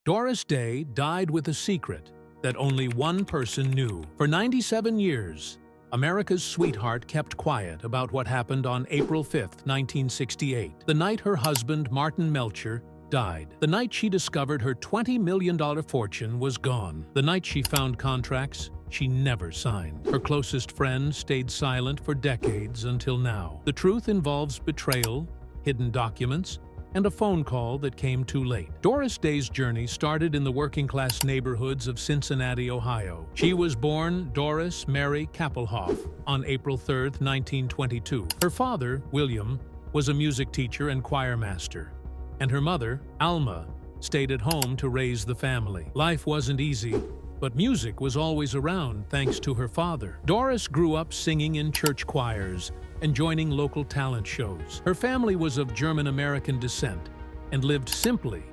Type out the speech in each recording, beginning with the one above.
Doris Day died with a secret that only one person knew. For 97 years, America's sweetheart kept quiet about what happened on April 5, 1968, the night her husband, Martin Melcher, died. The night she discovered her $20 million fortune was gone. The night she found contracts she never signed. Her closest friend stayed silent for decades until now. The truth involves betrayal, hidden documents, and a phone call that came too late. Doris Day's journey started in the working-class neighborhoods of Cincinnati, Ohio. She was born Doris Mary Kappelhoff on April 3, 1922. Her father, William, was a music teacher and choir master, and her mother, Alma, stayed at home to raise the family. Life wasn't easy, but music was always around thanks to her father. Doris grew up singing in church choirs and joining local talent shows. Her family was of German-American descent and lived simply,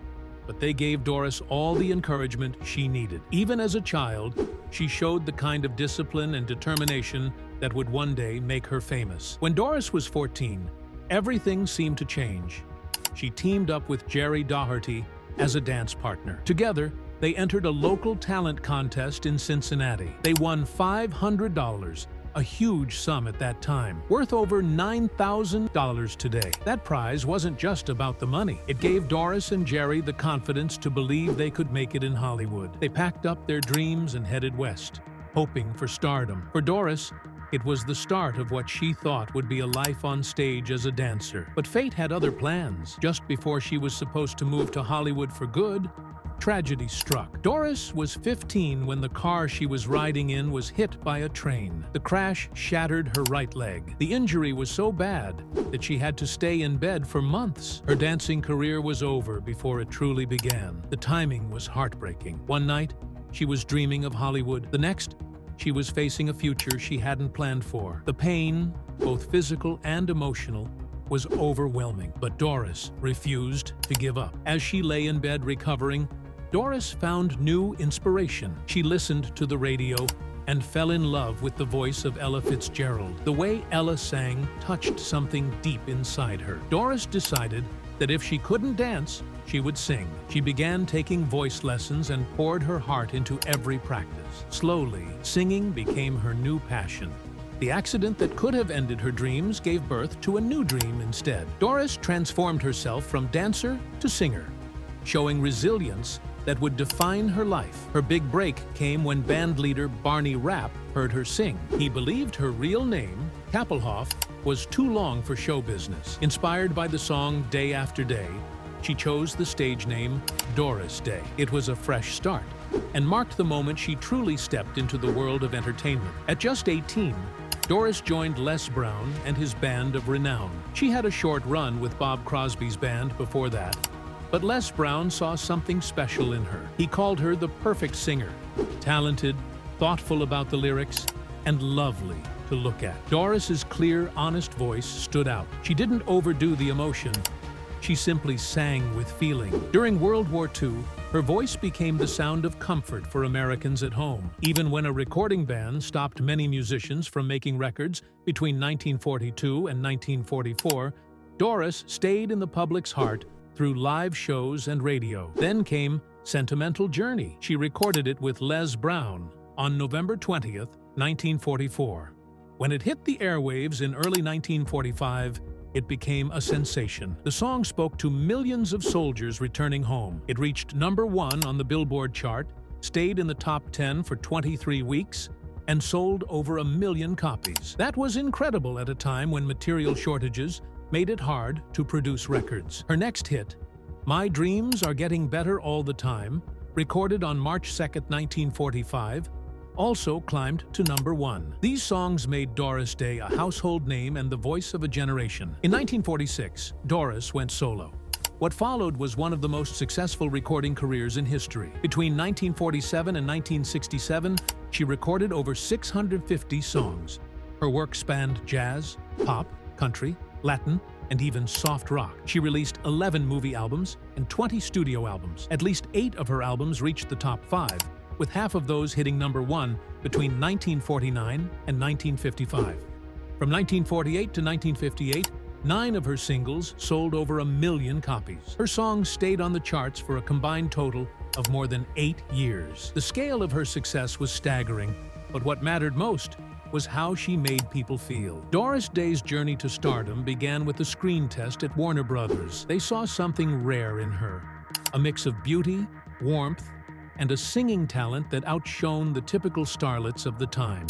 but they gave Doris all the encouragement she needed. Even as a child, she showed the kind of discipline and determination that would one day make her famous. When Doris was 14, everything seemed to change. She teamed up with Jerry Doherty as a dance partner. Together, they entered a local talent contest in Cincinnati. They won $500, a huge sum at that time, worth over $9,000 today. That prize wasn't just about the money. It gave Doris and Jerry the confidence to believe they could make it in Hollywood. They packed up their dreams and headed west, hoping for stardom. For Doris, it was the start of what she thought would be a life on stage as a dancer. But fate had other plans. Just before she was supposed to move to Hollywood for good, tragedy struck. Doris was 15 when the car she was riding in was hit by a train. The crash shattered her right leg. The injury was so bad that she had to stay in bed for months. Her dancing career was over before it truly began. The timing was heartbreaking. One night, she was dreaming of Hollywood. The next, she was facing a future she hadn't planned for. The pain, both physical and emotional, was overwhelming. But Doris refused to give up. As she lay in bed recovering, Doris found new inspiration. She listened to the radio and fell in love with the voice of Ella Fitzgerald. The way Ella sang touched something deep inside her. Doris decided that if she couldn't dance, she would sing. She began taking voice lessons and poured her heart into every practice. Slowly, singing became her new passion. The accident that could have ended her dreams gave birth to a new dream instead. Doris transformed herself from dancer to singer, showing resilience that would define her life. Her big break came when band leader Barney Rapp heard her sing. He believed her real name, Kappelhoff, was too long for show business. Inspired by the song Day After Day, she chose the stage name Doris Day. It was a fresh start and marked the moment she truly stepped into the world of entertainment. At just 18, Doris joined Les Brown and his band of renown. She had a short run with Bob Crosby's band before that, but Les Brown saw something special in her. He called her the perfect singer, talented, thoughtful about the lyrics, and lovely to look at. Doris's clear, honest voice stood out. She didn't overdo the emotion. She simply sang with feeling. During World War II, her voice became the sound of comfort for Americans at home. Even when a recording ban stopped many musicians from making records between 1942 and 1944, Doris stayed in the public's heart through live shows and radio. Then came Sentimental Journey. She recorded it with Les Brown on November 20th, 1944. When it hit the airwaves in early 1945, it became a sensation. The song spoke to millions of soldiers returning home. It reached #1 on the Billboard chart, stayed in the top 10 for 23 weeks, and sold over 1 million copies. That was incredible at a time when material shortages made it hard to produce records. Her next hit, My Dreams Are Getting Better All the Time, recorded on March 2, 1945, also climbed to #1. These songs made Doris Day a household name and the voice of a generation. In 1946, Doris went solo. What followed was one of the most successful recording careers in history. Between 1947 and 1967, she recorded over 650 songs. Her work spanned jazz, pop, country, Latin, and even soft rock. She released 11 movie albums and 20 studio albums. At least 8 of her albums reached the top 5, with half of those hitting #1 between 1949 and 1955. From 1948 to 1958, 9 of her singles sold over 1 million copies. Her songs stayed on the charts for a combined total of more than 8 years. The scale of her success was staggering, but what mattered most was how she made people feel. Doris Day's journey to stardom began with a screen test at Warner Brothers. They saw something rare in her, a mix of beauty, warmth, and a singing talent that outshone the typical starlets of the time.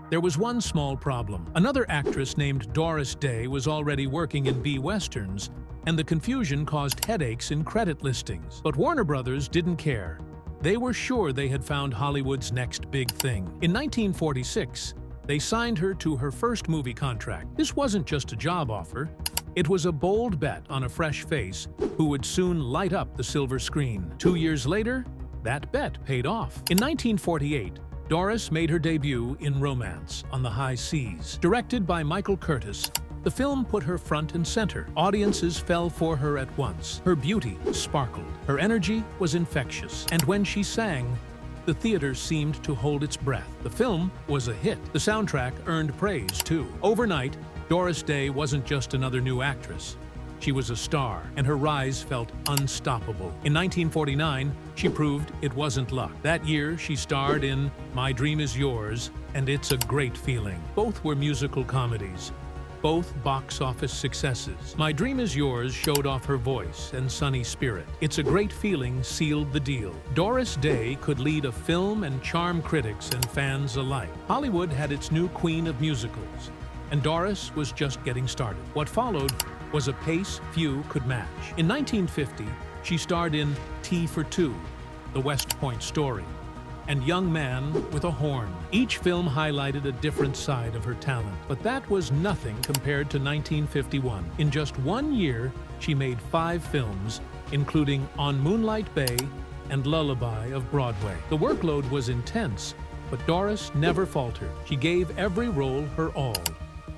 There was one small problem. Another actress named Doris Day was already working in B-Westerns, and the confusion caused headaches in credit listings. But Warner Brothers didn't care. They were sure they had found Hollywood's next big thing. In 1946, they signed her to her first movie contract. This wasn't just a job offer. It was a bold bet on a fresh face who would soon light up the silver screen. 2 years later, that bet paid off. In 1948, Doris made her debut in Romance on the High Seas. Directed by Michael Curtis, the film put her front and center. Audiences fell for her at once. Her beauty sparkled. Her energy was infectious. And when she sang, the theater seemed to hold its breath. The film was a hit. The soundtrack earned praise, too. Overnight, Doris Day wasn't just another new actress. She was a star, and her rise felt unstoppable. In 1949, she proved it wasn't luck. That year, she starred in My Dream Is Yours and It's a Great Feeling. Both were musical comedies. Both box office successes. My Dream Is Yours showed off her voice and sunny spirit. It's a Great Feeling sealed the deal. Doris Day could lead a film and charm critics and fans alike. Hollywood had its new queen of musicals, and Doris was just getting started. What followed was a pace few could match. In 1950, she starred in Tea for Two, The West Point Story, and Young Man with a Horn. Each film highlighted a different side of her talent, but that was nothing compared to 1951. In just 1 year, she made 5 films, including On Moonlight Bay and Lullaby of Broadway. The workload was intense, but Doris never faltered. She gave every role her all,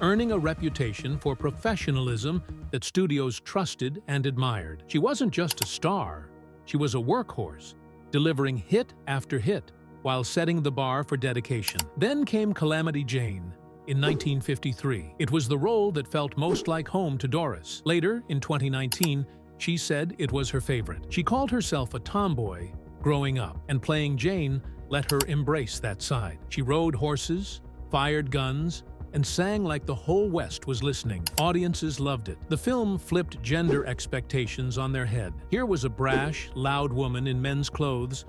earning a reputation for professionalism that studios trusted and admired. She wasn't just a star, she was a workhorse, delivering hit after hit while setting the bar for dedication. Then came Calamity Jane in 1953. It was the role that felt most like home to Doris. Later, in 2019, she said it was her favorite. She called herself a tomboy growing up, and playing Jane let her embrace that side. She rode horses, fired guns, and sang like the whole West was listening. Audiences loved it. The film flipped gender expectations on their head. Here was a brash, loud woman in men's clothes,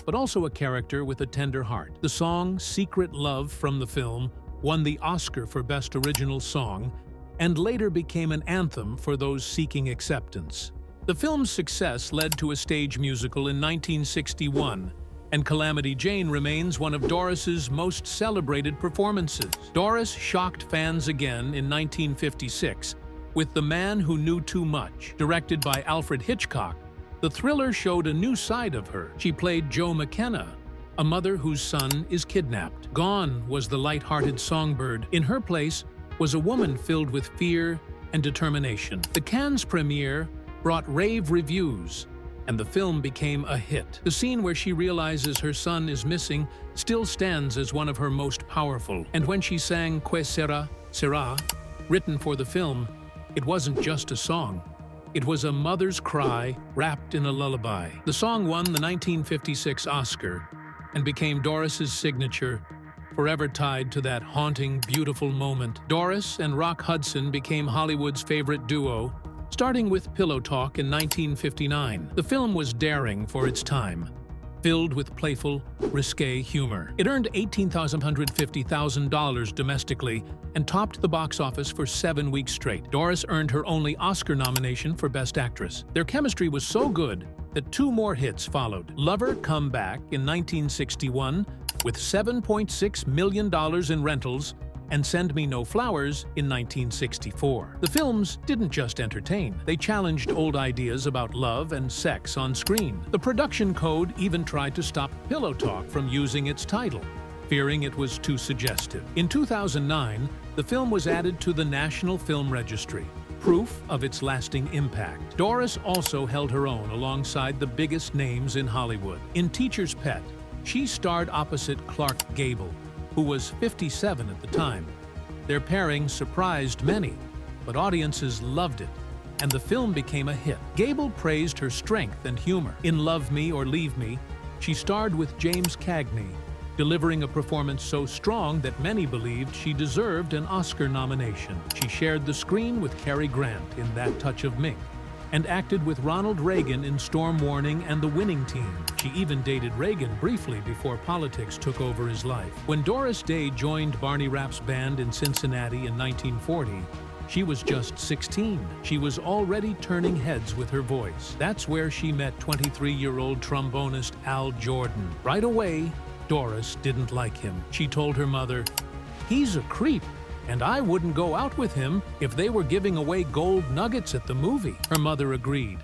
but also a character with a tender heart. The song Secret Love from the film won the Oscar for Best Original Song and later became an anthem for those seeking acceptance. The film's success led to a stage musical in 1961, and Calamity Jane remains one of Doris's most celebrated performances. Doris shocked fans again in 1956 with The Man Who Knew Too Much. Directed by Alfred Hitchcock, the thriller showed a new side of her. She played Jo McKenna, a mother whose son is kidnapped. Gone was the light-hearted songbird. In her place was a woman filled with fear and determination. The Cannes premiere brought rave reviews, and the film became a hit. The scene where she realizes her son is missing still stands as one of her most powerful. And when she sang Que Sera, Sera, written for the film, it wasn't just a song. It was a mother's cry wrapped in a lullaby. The song won the 1956 Oscar and became Doris's signature, forever tied to that haunting, beautiful moment. Doris and Rock Hudson became Hollywood's favorite duo, starting with Pillow Talk in 1959. The film was daring for its time, filled with playful, risque humor. It earned $18,150,000 domestically and topped the box office for 7 weeks straight. Doris earned her only Oscar nomination for Best Actress. Their chemistry was so good that 2 more hits followed. Lover Come Back in 1961 with $7.6 million in rentals, and Send Me No Flowers in 1964. The films didn't just entertain, they challenged old ideas about love and sex on screen. The production code even tried to stop Pillow Talk from using its title, fearing it was too suggestive. In 2009, the film was added to the National Film Registry, proof of its lasting impact. Doris also held her own alongside the biggest names in Hollywood. In Teacher's Pet, she starred opposite Clark Gable, who was 57 at the time. Their pairing surprised many, but audiences loved it and the film became a hit. Gable praised her strength and humor. In Love Me or Leave Me, she starred with James Cagney, delivering a performance so strong that many believed she deserved an Oscar nomination. She shared the screen with Cary Grant in That Touch of Mink, and acted with Ronald Reagan in Storm Warning and The Winning Team. She even dated Reagan briefly before politics took over his life. When Doris Day joined Barney Rapp's band in Cincinnati in 1940, she was just 16. She was already turning heads with her voice. That's where she met 23-year-old trombonist Al Jordan. Right away, Doris didn't like him. She told her mother, "He's a creep, and I wouldn't go out with him if they were giving away gold nuggets at the movie." Her mother agreed.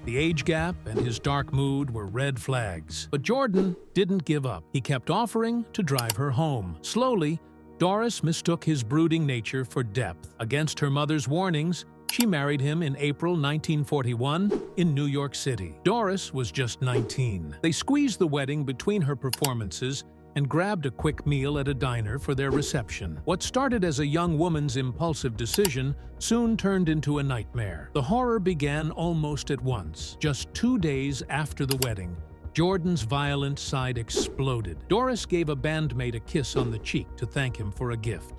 The age gap and his dark mood were red flags. But Jordan didn't give up. He kept offering to drive her home. Slowly, Doris mistook his brooding nature for depth. Against her mother's warnings, she married him in April 1941 in New York City. Doris was just 19. They squeezed the wedding between her performances and grabbed a quick meal at a diner for their reception. What started as a young woman's impulsive decision soon turned into a nightmare. The horror began almost at once. Just 2 days after the wedding, Jordan's violent side exploded. Doris gave a bandmate a kiss on the cheek to thank him for a gift.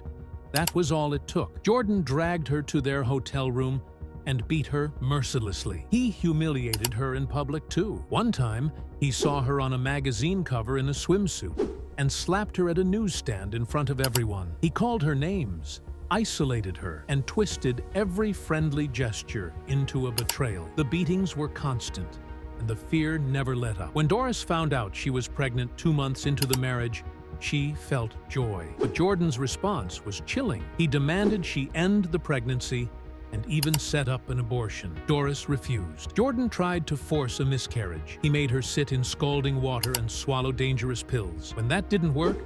That was all it took. Jordan dragged her to their hotel room and beat her mercilessly. He humiliated her in public too. One time, he saw her on a magazine cover in a swimsuit and slapped her at a newsstand in front of everyone. He called her names, isolated her, and twisted every friendly gesture into a betrayal. The beatings were constant, and the fear never let up. When Doris found out she was pregnant 2 months into the marriage, she felt joy. But Jordan's response was chilling. He demanded she end the pregnancy and even set up an abortion. Doris refused. Jordan tried to force a miscarriage. He made her sit in scalding water and swallow dangerous pills. When that didn't work,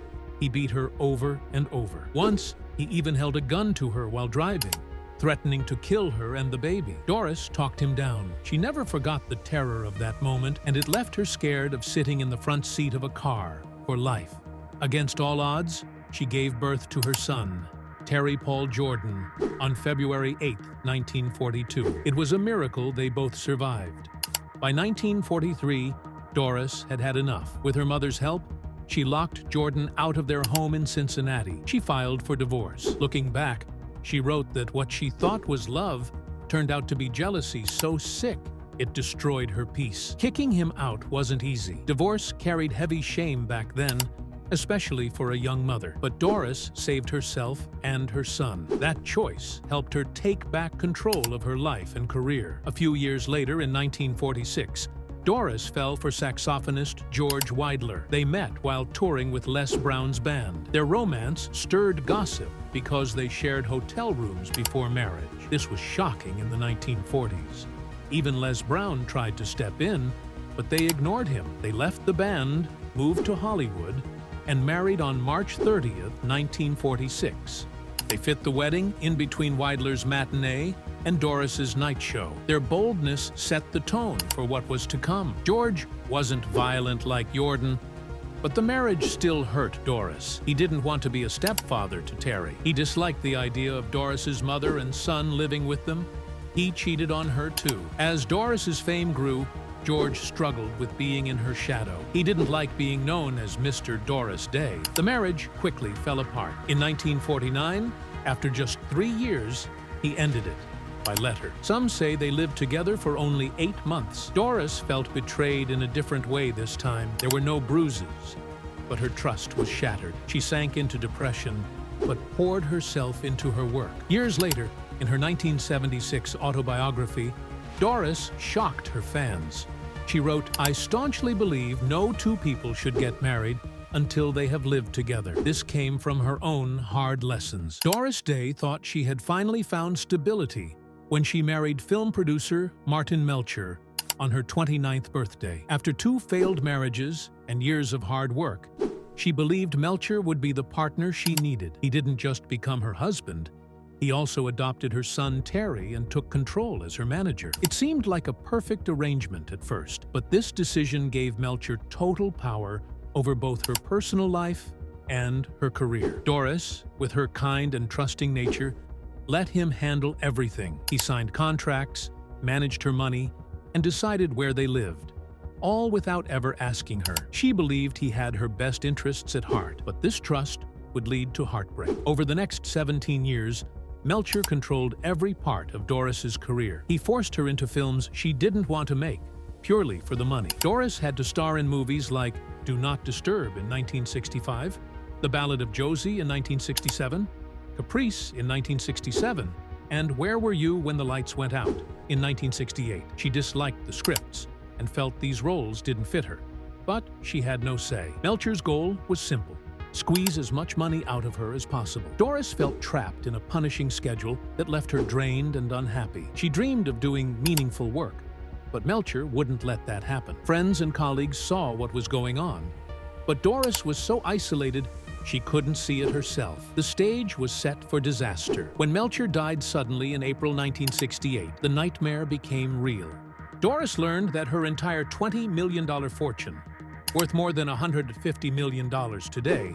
he beat her over and over. Once, he even held a gun to her while driving, threatening to kill her and the baby. Doris talked him down. She never forgot the terror of that moment, and it left her scared of sitting in the front seat of a car for life. Against all odds, she gave birth to her son, Terry Paul Jordan, on February 8, 1942. It was a miracle they both survived. By 1943, Doris had had enough. With her mother's help, she locked Jordan out of their home in Cincinnati. She filed for divorce. Looking back, she wrote that what she thought was love turned out to be jealousy so sick it destroyed her peace. Kicking him out wasn't easy. Divorce carried heavy shame back then, especially for a young mother. But Doris saved herself and her son. That choice helped her take back control of her life and career. A few years later, in 1946, Doris fell for saxophonist George Weidler. They met while touring with Les Brown's band. Their romance stirred gossip because they shared hotel rooms before marriage. This was shocking in the 1940s. Even Les Brown tried to step in, but they ignored him. They left the band, moved to Hollywood, and married on March 30th, 1946. They fit the wedding in between Weidler's matinee and Doris's night show. Their boldness set the tone for what was to come. George wasn't violent like Jordan, but the marriage still hurt Doris. He didn't want to be a stepfather to Terry. He disliked the idea of Doris's mother and son living with them. He cheated on her too. As Doris's fame grew, George struggled with being in her shadow. He didn't like being known as Mr. Doris Day. The marriage quickly fell apart. In 1949, after just 3 years, he ended it by letter. Some say they lived together for only 8 months. Doris felt betrayed in a different way this time. There were no bruises, but her trust was shattered. She sank into depression, but poured herself into her work. Years later, in her 1976 autobiography, Doris shocked her fans. She wrote, "I staunchly believe no two people should get married until they have lived together." This came from her own hard lessons. Doris Day thought she had finally found stability when she married film producer Martin Melcher on her 29th birthday. After 2 failed marriages and years of hard work, she believed Melcher would be the partner she needed. He didn't just become her husband. He also adopted her son Terry and took control as her manager. It seemed like a perfect arrangement at first, but this decision gave Melcher total power over both her personal life and her career. Doris, with her kind and trusting nature, let him handle everything. He signed contracts, managed her money, and decided where they lived, all without ever asking her. She believed he had her best interests at heart, but this trust would lead to heartbreak. Over the next 17 years, Melcher controlled every part of Doris's career. He forced her into films she didn't want to make, purely for the money. Doris had to star in movies like Do Not Disturb in 1965, The Ballad of Josie in 1967, Caprice in 1967, and Where Were You When the Lights Went Out in 1968. She disliked the scripts and felt these roles didn't fit her. But she had no say. Melcher's goal was simple: squeeze as much money out of her as possible. Doris felt trapped in a punishing schedule that left her drained and unhappy. She dreamed of doing meaningful work, but Melcher wouldn't let that happen. Friends and colleagues saw what was going on, but Doris was so isolated she couldn't see it herself. The stage was set for disaster. When Melcher died suddenly in April 1968, the nightmare became real. Doris learned that her entire $20 million fortune, worth more than $150 million today,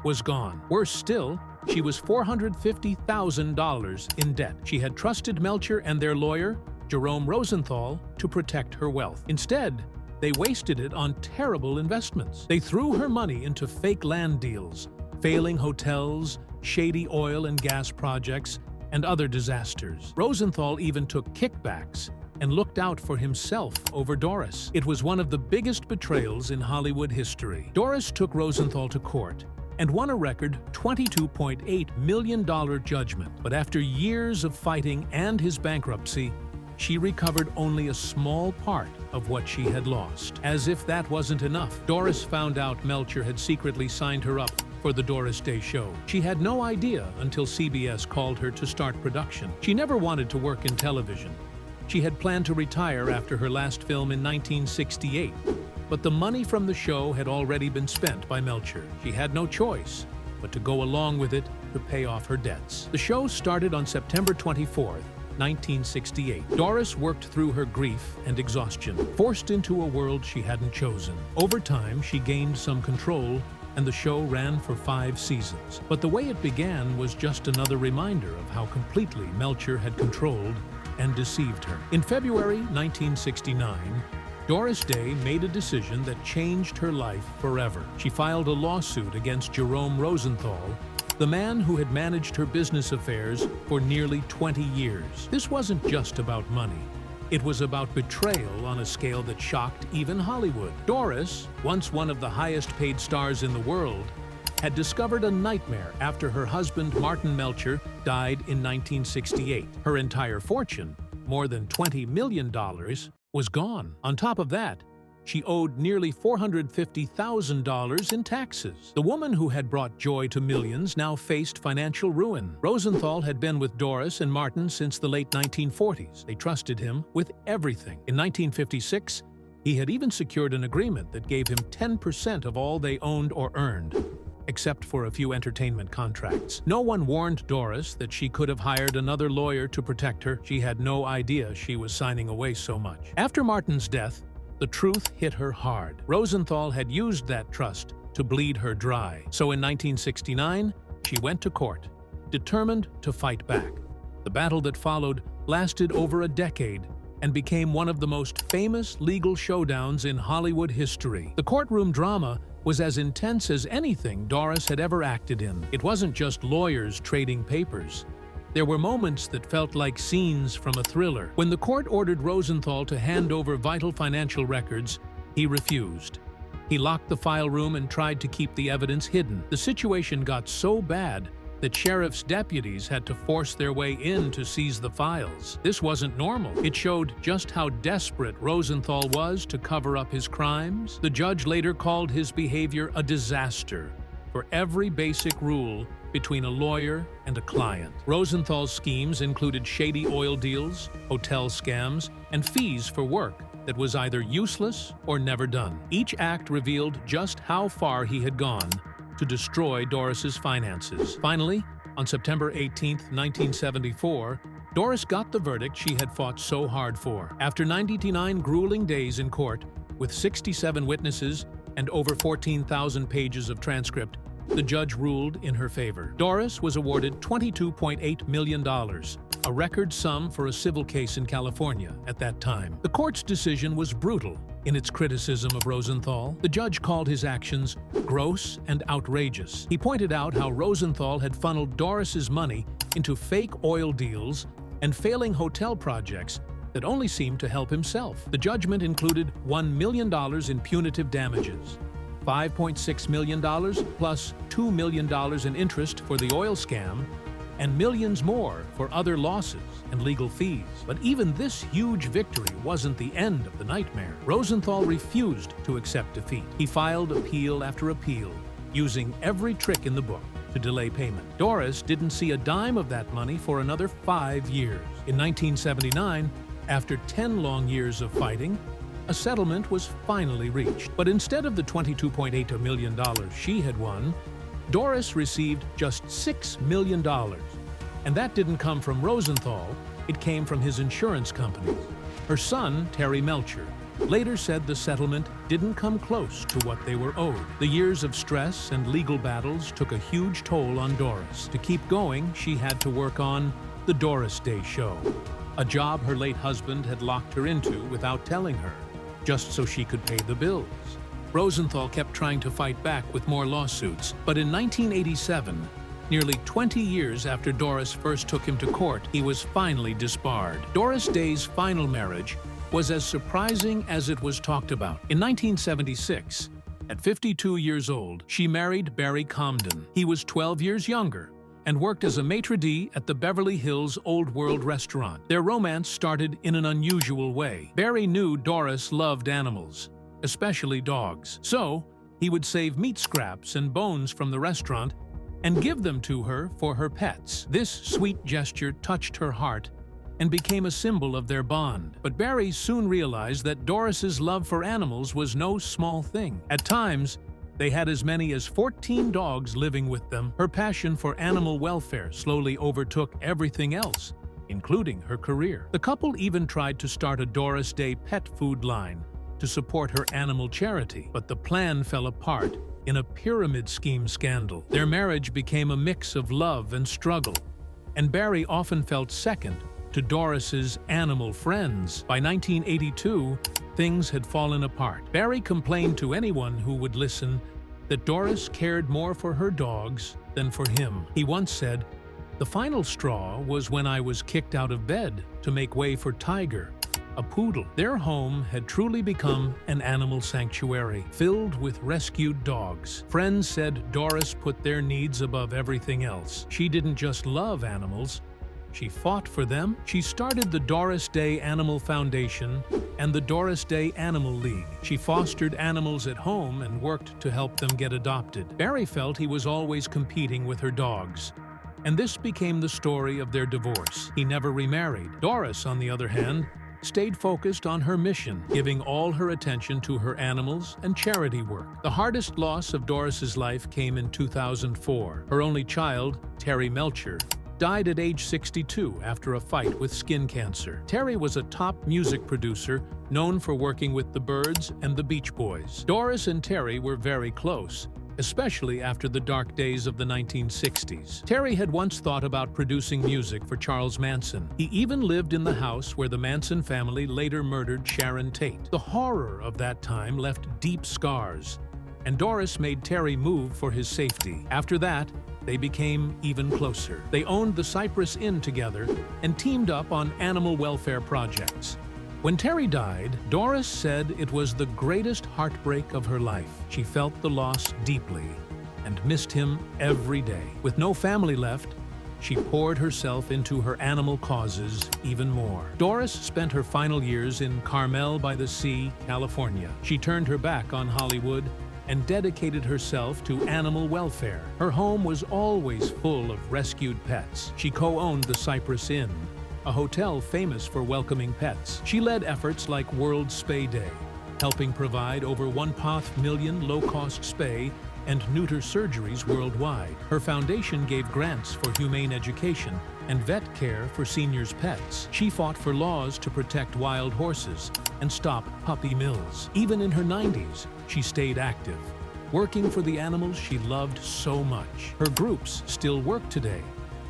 was gone. Worse still, she was $450,000 in debt. She had trusted Melcher and their lawyer, Jerome Rosenthal, to protect her wealth. Instead, they wasted it on terrible investments. They threw her money into fake land deals, failing hotels, shady oil and gas projects, and other disasters. Rosenthal even took kickbacks and looked out for himself over Doris. It was one of the biggest betrayals in Hollywood history. Doris took Rosenthal to court and won a record $22.8 million judgment. But after years of fighting and his bankruptcy, she recovered only a small part of what she had lost. As if that wasn't enough, Doris found out Melcher had secretly signed her up for the Doris Day Show. She had no idea until CBS called her to start production. She never wanted to work in television. She had planned to retire after her last film in 1968, but the money from the show had already been spent by Melcher. She had no choice but to go along with it to pay off her debts. The show started on September 24th, 1968. Doris worked through her grief and exhaustion, forced into a world she hadn't chosen. Over time, she gained some control, and the show ran for 5 seasons. But the way it began was just another reminder of how completely Melcher had controlled and deceived her. In February 1969, Doris Day made a decision that changed her life forever. She filed a lawsuit against Jerome Rosenthal, the man who had managed her business affairs for nearly 20 years. This wasn't just about money. It was about betrayal on a scale that shocked even Hollywood. Doris, once one of the highest-paid stars in the world, had discovered a nightmare after her husband Martin Melcher died in 1968. Her entire fortune, more than $20 million, was gone. On top of that, she owed nearly $450,000 in taxes. The woman who had brought joy to millions now faced financial ruin. Rosenthal had been with Doris and Martin since the late 1940s. They trusted him with everything. In 1956, he had even secured an agreement that gave him 10% of all they owned or earned, except for a few entertainment contracts. No one warned Doris that she could have hired another lawyer to protect her. She had no idea she was signing away so much. After Martin's death, the truth hit her hard. Rosenthal had used that trust to bleed her dry. So in 1969, she went to court, determined to fight back. The battle that followed lasted over a decade and became one of the most famous legal showdowns in Hollywood history. The courtroom drama was as intense as anything Doris had ever acted in. It wasn't just lawyers trading papers. There were moments that felt like scenes from a thriller. When the court ordered Rosenthal to hand over vital financial records, he refused. He locked the file room and tried to keep the evidence hidden. The situation got so bad that sheriff's deputies had to force their way in to seize the files. This wasn't normal. It showed just how desperate Rosenthal was to cover up his crimes. The judge later called his behavior a disaster for every basic rule between a lawyer and a client. Rosenthal's schemes included shady oil deals, hotel scams, and fees for work that was either useless or never done. Each act revealed just how far he had gone to destroy Doris's finances. Finally, on September 18, 1974, Doris got the verdict she had fought so hard for. After 99 grueling days in court, with 67 witnesses and over 14,000 pages of transcript, The judge ruled in her favor. Doris was awarded $22.8 million, a record sum for a civil case in California at that time. The court's decision was brutal in its criticism of Rosenthal. The judge called his actions gross and outrageous. He pointed out how Rosenthal had funneled Doris's money into fake oil deals and failing hotel projects that only seemed to help himself. The judgment included $1 million in punitive damages, $5.6 million plus $2 million in interest for the oil scam, and millions more for other losses and legal fees. But even this huge victory wasn't the end of the nightmare. Rosenthal refused to accept defeat. He filed appeal after appeal, using every trick in the book to delay payment. Doris didn't see a dime of that money for another 5 years. In 1979, after 10 long years of fighting, a settlement was finally reached. But instead of the $22.8 million she had won, Doris received just $6 million. And that didn't come from Rosenthal, it came from his insurance companies. Her son, Terry Melcher, later said the settlement didn't come close to what they were owed. The years of stress and legal battles took a huge toll on Doris. To keep going, she had to work on The Doris Day Show, a job her late husband had locked her into without telling her, just so she could pay the bills. Rosenthal kept trying to fight back with more lawsuits, but in 1987, nearly 20 years after Doris first took him to court, he was finally disbarred. Doris Day's final marriage was as surprising as it was talked about. In 1976, at 52 years old, she married Barry Comden. He was 12 years younger and worked as a maitre d' at the Beverly Hills Old World restaurant. Their romance started in an unusual way. Barry knew Doris loved animals, especially dogs. So, he would save meat scraps and bones from the restaurant and give them to her for her pets. This sweet gesture touched her heart and became a symbol of their bond. But Barry soon realized that Doris's love for animals was no small thing. At times, they had as many as 14 dogs living with them. Her passion for animal welfare slowly overtook everything else, including her career. The couple even tried to start a Doris Day pet food line to support her animal charity, but the plan fell apart in a pyramid scheme scandal. Their marriage became a mix of love and struggle, and Barry often felt second to Doris's animal friends. By 1982, things had fallen apart. Barry complained to anyone who would listen that Doris cared more for her dogs than for him. He once said, "The final straw was when I was kicked out of bed to make way for Tiger, a poodle." Their home had truly become an animal sanctuary, filled with rescued dogs. Friends said Doris put their needs above everything else. She didn't just love animals, she fought for them. She started the Doris Day Animal Foundation and the Doris Day Animal League. She fostered animals at home and worked to help them get adopted. Barry felt he was always competing with her dogs, and this became the story of their divorce. He never remarried. Doris, on the other hand, stayed focused on her mission, giving all her attention to her animals and charity work. The hardest loss of Doris's life came in 2004. Her only child, Terry Melcher, died at age 62 after a fight with skin cancer. Terry was a top music producer known for working with the Byrds and the Beach Boys. Doris and Terry were very close, especially after the dark days of the 1960s. Terry had once thought about producing music for Charles Manson. He even lived in the house where the Manson family later murdered Sharon Tate. The horror of that time left deep scars, and Doris made Terry move for his safety. After that, they became even closer. They owned the Cypress Inn together and teamed up on animal welfare projects. When Terry died, Doris said it was the greatest heartbreak of her life. She felt the loss deeply and missed him every day. With no family left, she poured herself into her animal causes even more. Doris spent her final years in Carmel by the Sea, California. She turned her back on Hollywood and dedicated herself to animal welfare. Her home was always full of rescued pets. She co-owned the Cypress Inn, a hotel famous for welcoming pets. She led efforts like World Spay Day, helping provide over 1.5 million low-cost spay and neuter surgeries worldwide. Her foundation gave grants for humane education and vet care for seniors' pets. She fought for laws to protect wild horses and stop puppy mills. Even in her 90s, she stayed active, working for the animals she loved so much. Her groups still work today,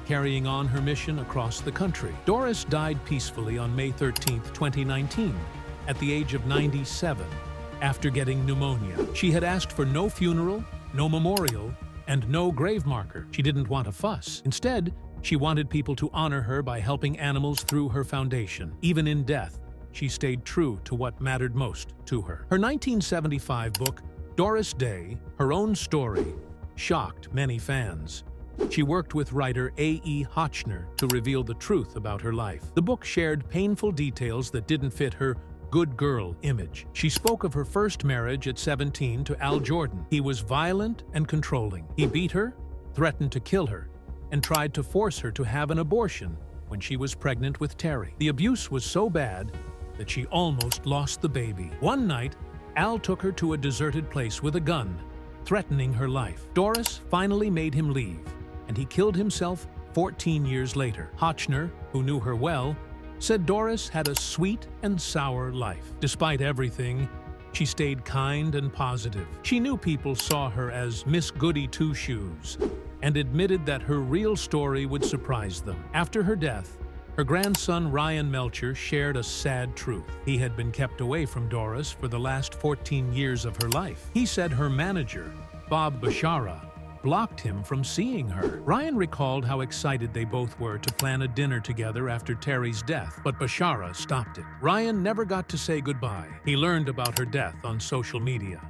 carrying on her mission across the country. Doris died peacefully on May 13, 2019, at the age of 97, after getting pneumonia. She had asked for no funeral, no memorial, and no grave marker. She didn't want a fuss. Instead, she wanted people to honor her by helping animals through her foundation. Even in death, she stayed true to what mattered most to her. Her 1975 book, Doris Day, Her Own Story, shocked many fans. She worked with writer A.E. Hotchner to reveal the truth about her life. The book shared painful details that didn't fit her good girl image. She spoke of her first marriage at 17 to Al Jordan. He was violent and controlling. He beat her, threatened to kill her, and tried to force her to have an abortion when she was pregnant with Terry. The abuse was so bad that she almost lost the baby. One night, Al took her to a deserted place with a gun, threatening her life. Doris finally made him leave, and he killed himself 14 years later. Hotchner, who knew her well, said Doris had a sweet and sour life. Despite everything, she stayed kind and positive. She knew people saw her as Miss Goody Two-Shoes and admitted that her real story would surprise them. After her death, her grandson Ryan Melcher shared a sad truth. He had been kept away from Doris for the last 14 years of her life. He said her manager, Bob Bashara, blocked him from seeing her. Ryan recalled how excited they both were to plan a dinner together after Terry's death, but Bashara stopped it. Ryan never got to say goodbye. He learned about her death on social media.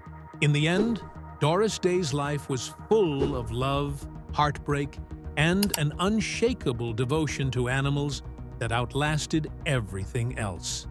In the end, Doris Day's life was full of love, heartbreak, and an unshakable devotion to animals that outlasted everything else.